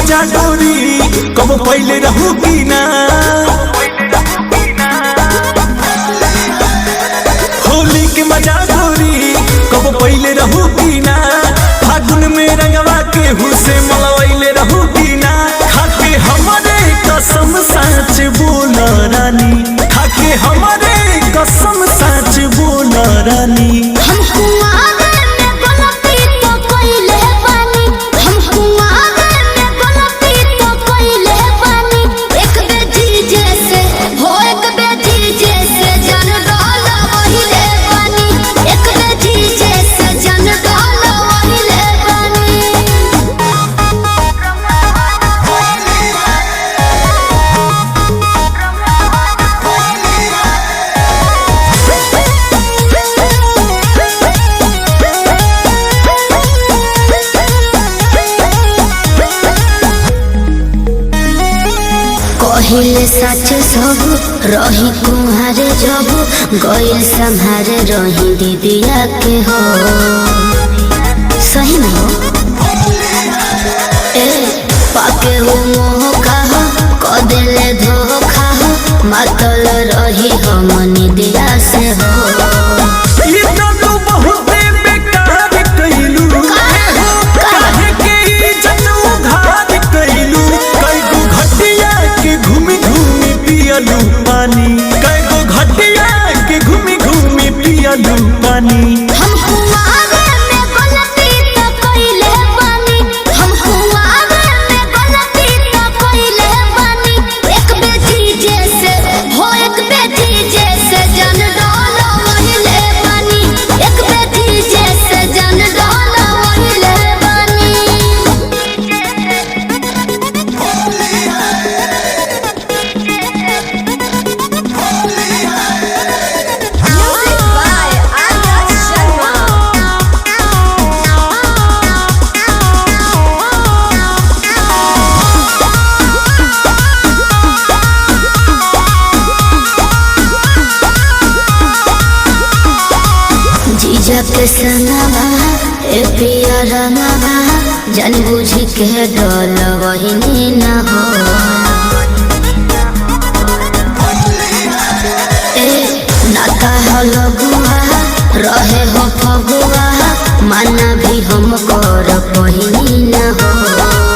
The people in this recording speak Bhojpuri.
मजा गोरी कब पहले रहू की ना, होली के मजा गोरी कब पहले रहू की ना, फागुन में रंगवा के हुसे मलवैले रहू की ना, खाके हमारे कसम सच बोल रानी, खाके हमारे कसम सच बोल रानी। पहिले सच सब रही कुम्हारे जब गइल संहारे रही दीदिया के हो सही में हो पाके हो मोह कहा कदेले धोखा हो मातल रही हम निदिया से हो। पानी कईगो घटिया के घूमी घूमी पियलू पानी, हम कुआरे में गलती तो कइले बानी, हम कुआरे में गलती तो कइले बानी, एक बेटी जैसे हो एक बेटी जैसे जन डालो वहिले बानी, एक बेटी जैसे जन डालो वहिले बानी। जब सनवा ए पिया नवा जान बुझी के डोल वही न हो नाता हो लगुआ रहे हो फगुआ माना भी हम कर पहिनी न हो।